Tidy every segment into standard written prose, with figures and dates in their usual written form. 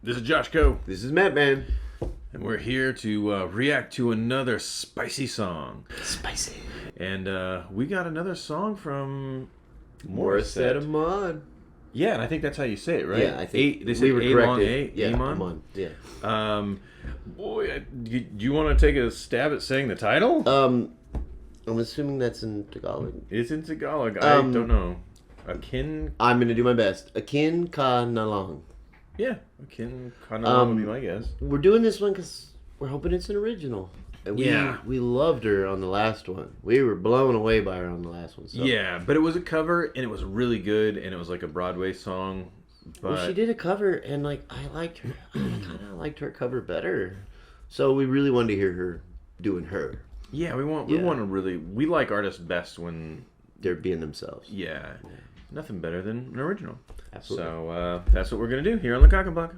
This is Jawshco. This is Matban. And we're here to react to another spicy song. Spicy. And we got another song from Morissette Amon. Yeah, and I think that's how you say it, right? Yeah, I think they say we were corrected. Amon? Amon. Yeah. Boy, do you want to take a stab at saying the title? I'm assuming that's in Tagalog. It's in Tagalog. I don't know. Akin. I'm gonna do my best. Akin ka na lang. Yeah, Akin ka na lang would be my guess. We're doing this one because we're hoping it's an original. And we loved her on the last one. We were blown away by her on the last one. So. Yeah, but it was a cover, and it was really good, and it was like a Broadway song. But... Well, she did a cover, and I liked her. I kind of liked her cover better. So we really wanted to hear her doing her. Yeah, we want to really... We like artists best when... They're being themselves. Yeah. Nothing better than an original. Absolutely. So that's what we're going to do here on the Cock and Block.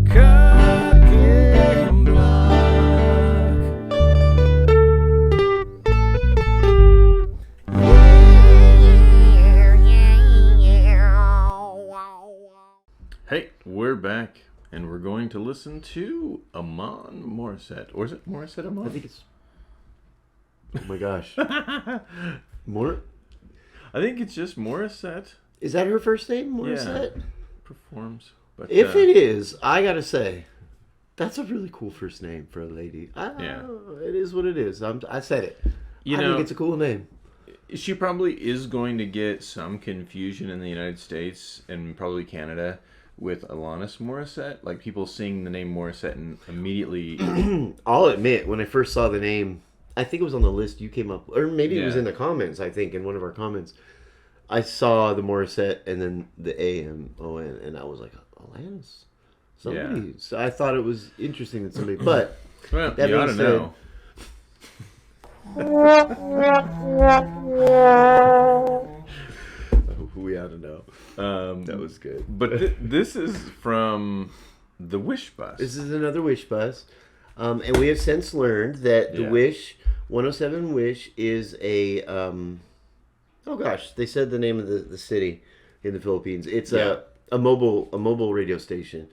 Cock and Block. Hey, we're back, and we're going to listen to Amon Morissette. Or is it Morissette Amon? I think it's... Oh my gosh. I think it's just Morissette. Is that her first name, Morissette? Yeah, performs. But, if it is, I gotta say, that's a really cool first name for a lady. It is what it is. I said it. I think it's a cool name. She probably is going to get some confusion in the United States and probably Canada with Alanis Morissette. Like, people seeing the name Morissette and immediately... I'll admit, when I first saw the name, I think it was on the list you came up... Or maybe it was in the comments, I think, in one of our comments. I saw the Morissette and then the A-M-O-N, and I was like, Alanis? Somebody. Yeah. So I thought it was interesting that somebody... But, well, that you ought to know. We ought to know. That was good. But this is from the Wish Bus. This is another Wish Bus. And we have since learned that the Wish, 107 Wish, is a... oh gosh, they said the name of the city in the Philippines. It's a mobile radio station.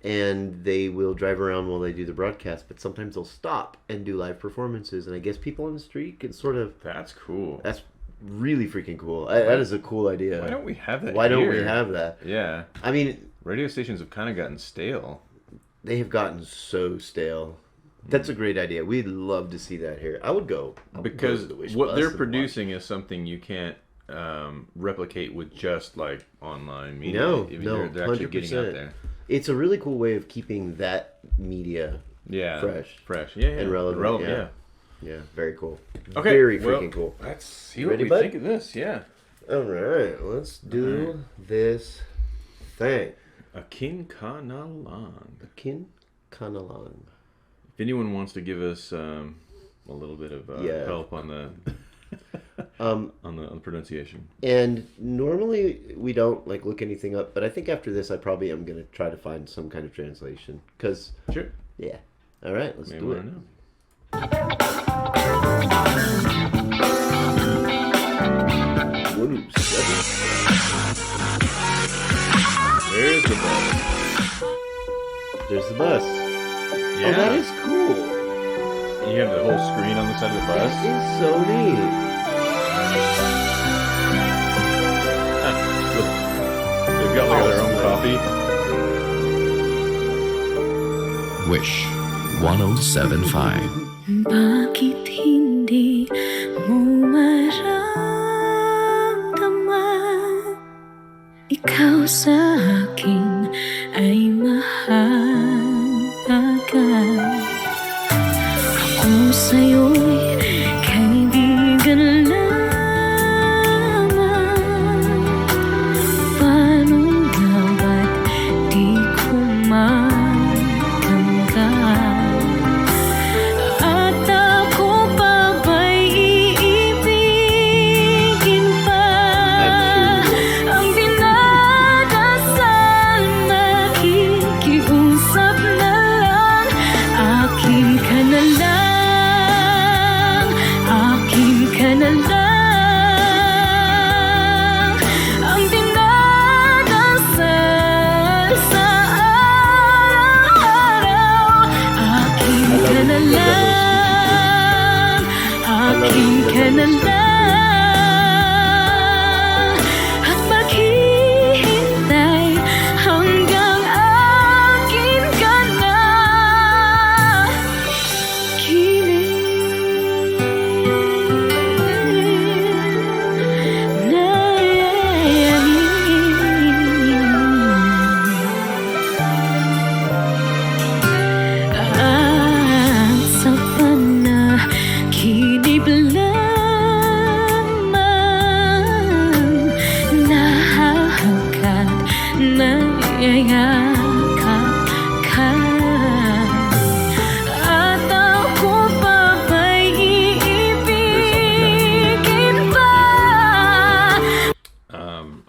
And they will drive around while they do the broadcast, but sometimes they'll stop and do live performances. And I guess people on the street can sort of... That's cool. That's really freaking cool. That is a cool idea. Why don't we have that Why don't we have that? Yeah. I mean... Radio stations have kind of gotten stale. They have gotten so stale. That's a great idea. We'd love to see that here. I would go. Because what they're producing is something you can't replicate with just like online media. No, they're actually 100%. Getting out there. It's a really cool way of keeping that media fresh. Yeah, and relevant. Yeah, very cool. Okay, very freaking cool. Let's see what we think of this. Yeah. All right, let's do this thing. Akin ka na lang. Akin ka na lang. If anyone wants to give us a little bit of help on the on the pronunciation. And normally we don't look anything up, but I think after this I probably am going to try to find some kind of translation. Cause sure. Yeah. All right, let's do it. Know. There's the bus. There's the bus. Yeah. Oh, that is cool. You have the whole screen on the side of the bus. That is so neat. They've got their own coffee. Wish 1075. Bakit hindi mo maramdaman? Ikaw sa akin ay mahalaga. Ako sa'yo'y kaibigan lamang. Paano nga ba't di ko matanggap? At ako pa ba'y iibigin pa? Ang dinadasal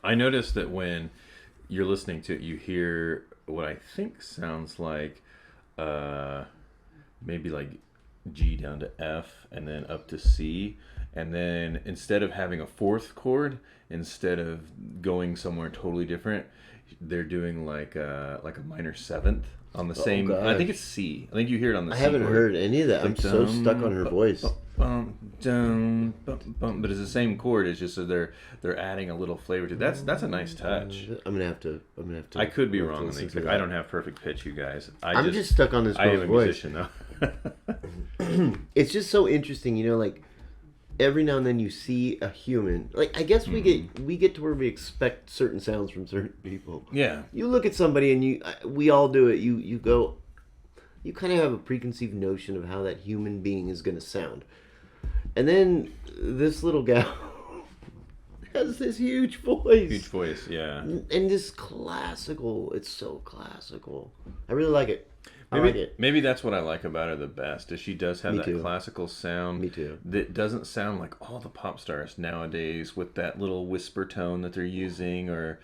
I noticed that when you're listening to it, you hear what I think sounds like maybe like G down to F and then up to C. And then instead of having a fourth chord, instead of going somewhere totally different, they're doing like a minor seventh on the same. Gosh. I think it's C. I think you hear it on the C I haven't chord. heard any of that. I'm so stuck on her voice. But it's the same chord. It's just so they're adding a little flavor to it. That's a nice touch. I'm gonna have to. I could be wrong on listen these. to Like, that. I don't have perfect pitch, you guys. I'm just stuck on this I am girl's a voice. musician though. It's just so interesting, you know, like every now and then you see a human. Like I guess we get to where we expect certain sounds from certain people. Yeah. You look at somebody and we all do it. You go, you kind of have a preconceived notion of how that human being is going to sound. And then this little gal has this huge voice. Huge voice, yeah. And this classical, it's so classical. I really like it. I like it. Maybe that's what I like about her the best, is she does have Me that too. classical sound. Me too. That doesn't sound like all the pop stars nowadays with that little whisper tone that they're using, or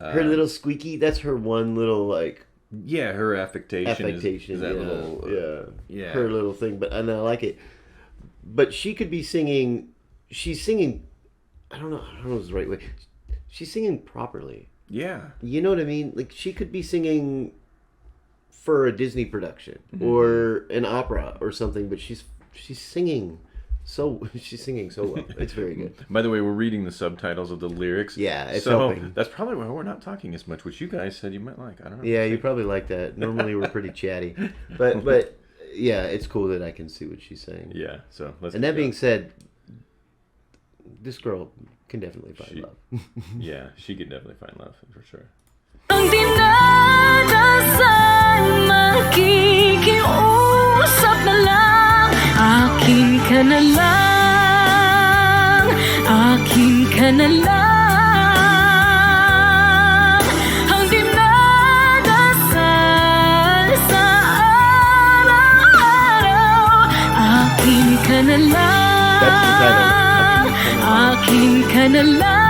Her little squeaky, that's her one little like yeah, her affectation is that yeah, little yeah, her little thing. But and I like it. But she could be singing. She's singing. I don't know the right way. She's singing properly. Yeah. You know what I mean? Like she could be singing for a Disney production or an opera or something. But she's singing so well. It's very good. By the way, we're reading the subtitles of the lyrics. Yeah, it's so helping. that's probably why we're not talking as much, which you guys said you might like. I don't know. Yeah, you probably like that. Normally we're pretty chatty, but yeah, it's cool that I can see what she's saying. Yeah. So let's. And that being said, this girl can definitely find love. Yeah, she could definitely find love for sure. Ang dinadasan, makikiusap na lang. Akin ka na lang, akin ka na lang. Ang dinadasal sa araw-araw. Akin ka na lang, That's the title. akin ka na lang.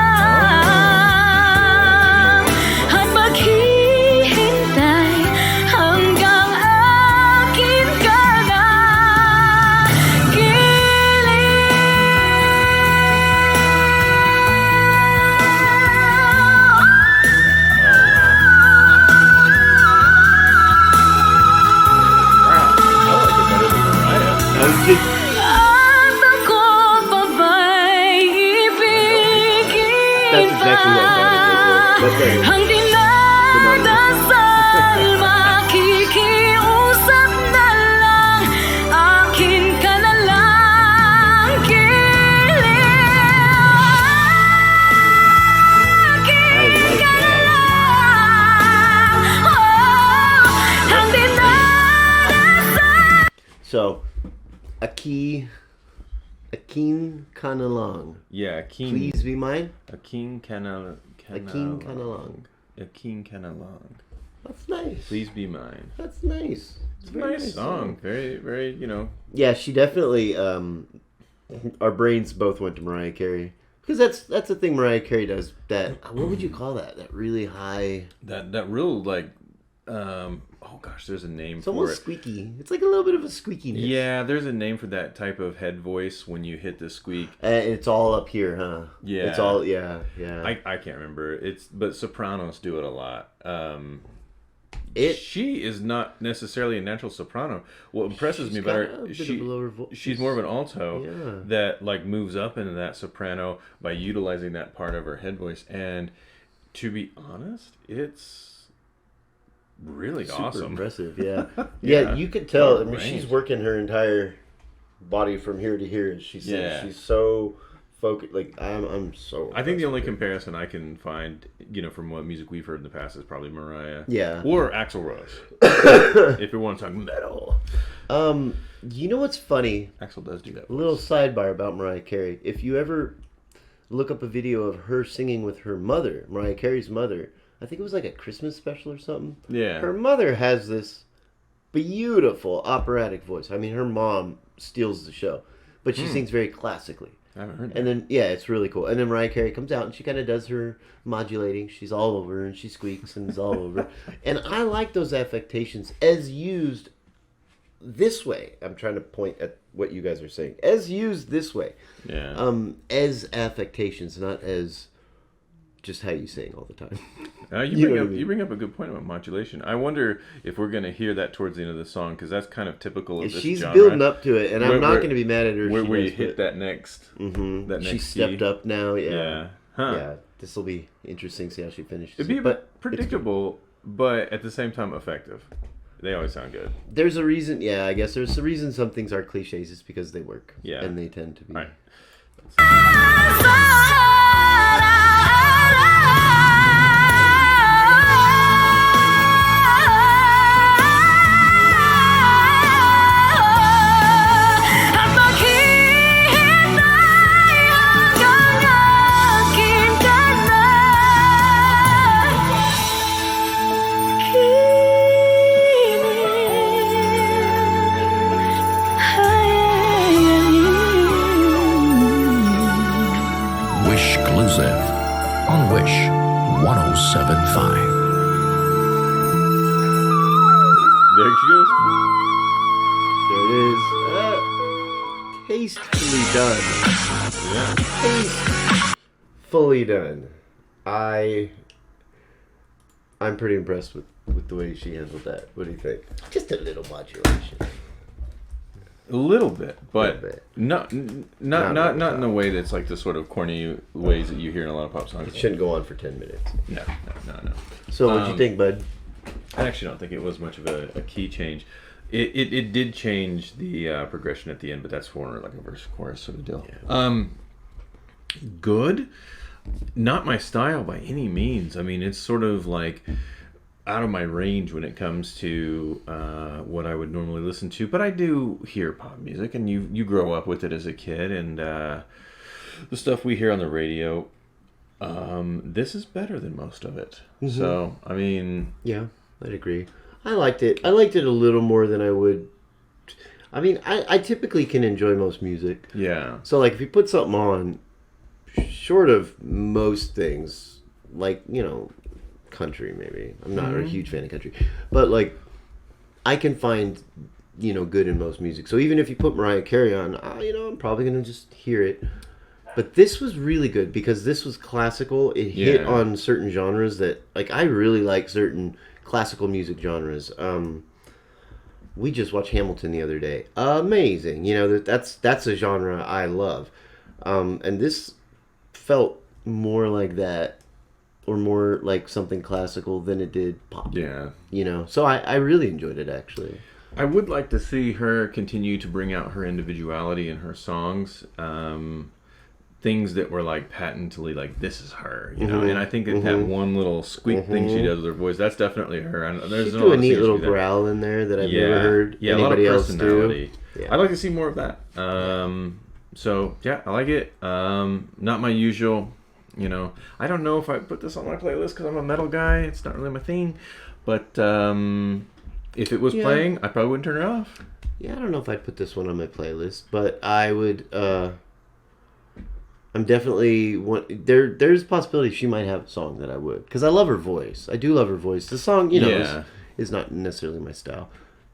At maghihintay hanggang akin ka na I like it better than Mariah. At ako pa ba'y ibigin That's exactly what I thought it was. That's right. Ang dinadasal, makikiusap na lang. Akin ka na lang, I like that. ang dinadasal. So, Akin Kanalong. Yeah, Akin. Please be mine. Akin Kanalong. Akin Kanalong. Akin Kanalong. That's nice. Please be mine. That's nice. It's a nice song. Very, very, Yeah, she definitely. Our brains both went to Mariah Carey because that's the thing Mariah Carey does. That what would you call that? That really high. that real like, oh gosh, there's a name It's for almost it. squeaky. It's like a little bit of a squeakiness. Yeah, there's a name for that type of head voice when you hit the squeak. It's all up here, huh? Yeah. It's all yeah. I can't remember. But sopranos do it a lot. She is not necessarily a natural soprano. What impresses me about got a her, bit of a lower voice. she's more of an alto Yeah. that like moves up into that soprano by utilizing that part of her head voice. And to be honest, it's really Super awesome. impressive, yeah. Yeah. Yeah, you could tell. I What a mean, she's range. working her entire body from here to here. She's Yeah. she's so focused. Like I'm so. I think the impressed only with her. comparison I can find, from what music we've heard in the past, is probably Mariah. Yeah. Or Axl Rose. If we want to talk metal. You know what's funny? Axl does do that. A little sidebar about Mariah Carey. If you ever look up a video of her singing with her mother, Mariah Carey's mother, I think it was like a Christmas special or something. Yeah. Her mother has this beautiful operatic voice. I mean, her mom steals the show, but she sings very classically. I haven't heard that. And then, yeah, it's really cool. And then Mariah Carey comes out and she kind of does her modulating. She's all over and she squeaks and is all over. And I like those affectations as used this way. I'm trying to point at what you guys are saying. As used this way. Yeah. As affectations, not as just how you sing all the time. You bring up a good point about modulation. I wonder if we're going to hear that towards the end of the song, because that's kind of typical of this She's genre. building up to it, and I'm not going to be mad at her. Where you hit that next. Mm-hmm. That next she stepped key. up now. Yeah. Yeah. Huh. Yeah. This will be interesting to see how she finishes. It'd be a but bit predictable, but at the same time effective. They always sound good. There's a reason. Yeah, I guess there's a reason some things are cliches. It's because they work. Yeah. And they tend to be. All right. Exclusive on Wish 107.5. There she goes. There it is. Tastefully done. Yeah. Tastefully done. I'm pretty impressed with the way she handled that. What do you think? Just a little modulation. A little bit, but bit. not in the way that's like the sort of corny ways that you hear in a lot of pop songs. It shouldn't go on for 10 minutes. No. So what'd you think, bud? I actually don't think it was much of a key change. It did change the progression at the end, but that's for like a verse chorus sort of deal. Yeah. Good. Not my style by any means. I mean, it's sort of like out of my range when it comes to what I would normally listen to, but I do hear pop music, and you grow up with it as a kid, and the stuff we hear on the radio, this is better than most of it. Mm-hmm. So I mean, yeah, I'd agree. I liked it a little more than I would. I mean, I typically can enjoy most music. Yeah. So like if you put something on, short of most things, like, you know, country maybe. I'm not a huge fan of country. But like I can find, you know, good in most music. So even if you put Mariah Carey on, you know, I'm probably going to just hear it. But this was really good because this was classical. It hit on certain genres that, like, I really like certain classical music genres. We just watched Hamilton the other day. Amazing. You know, that's a genre I love. And this felt more like that, or more like something classical than it did pop. Yeah. You know, so I really enjoyed it, actually. I would like to see her continue to bring out her individuality in her songs. Things that were like patently like, this is her, you know. And I think that one little squeak thing she does with her voice, that's definitely her. There's She threw a neat little growl in there that I've never heard anybody else do. Yeah. I'd like to see more of that. So yeah, I like it. Not my usual, you know. I don't know if I put this on my playlist because I'm a metal guy. It's not really my thing. But if it was playing, I probably wouldn't turn it off. Yeah, I don't know if I'd put this one on my playlist, but I would. I'm definitely there's a possibility she might have a song that I would, because I love her voice. I do love her voice. The song, you know, is not necessarily my style,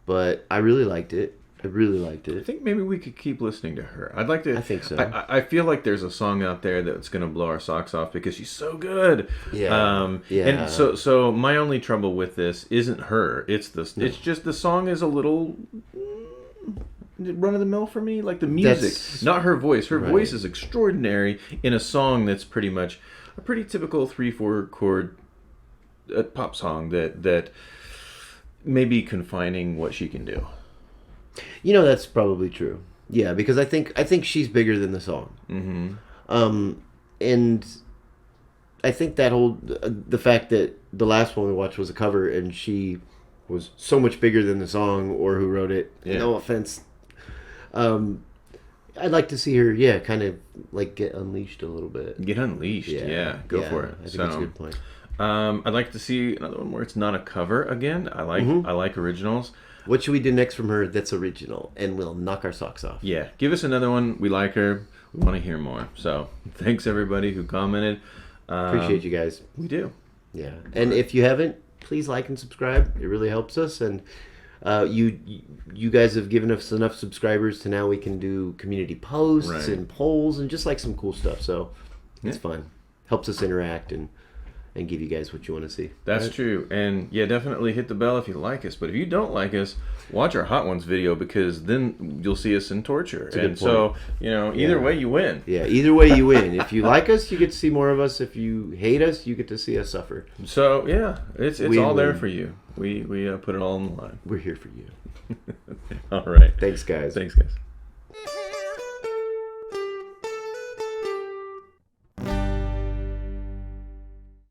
but I really liked it. I think maybe we could keep listening to her. I'd like to. I think so. I feel like there's a song out there that's going to blow our socks off because she's so good. Yeah. And so my only trouble with this isn't her. It's just the song is a little run of the mill for me. Like the music, not her voice. Her voice is extraordinary in a song that's pretty much a pretty typical 3/4 chord pop song that may be confining what she can do. You know, that's probably true. Yeah, because I think she's bigger than the song. Mm-hmm. And I think that the fact that the last one we watched was a cover and she was so much bigger than the song or who wrote it. Yeah. No offense. I'd like to see her, kind of like get unleashed a little bit. Get unleashed, go for it. I think that's a good point. I'd like to see another one where it's not a cover again. I like originals. What should we do next from her that's original? And we'll knock our socks off. Yeah. Give us another one. We like her. We want to hear more. So thanks everybody who commented. Appreciate you guys. We do. Yeah. And if you haven't, please like and subscribe. It really helps us. And you guys have given us enough subscribers to now we can do community posts and polls and just like some cool stuff. So it's fun. Helps us interact and give you guys what you want to see. That's true. And yeah, definitely hit the bell if you like us. But if you don't like us, watch our Hot Ones video, because then you'll see us in torture. And so, either way you win. Yeah, either way you win. If you like us, you get to see more of us. If you hate us, you get to see us suffer. So yeah, it's all there for you. We put it all on the line. We're here for you. All right. Thanks, guys. Thanks, guys.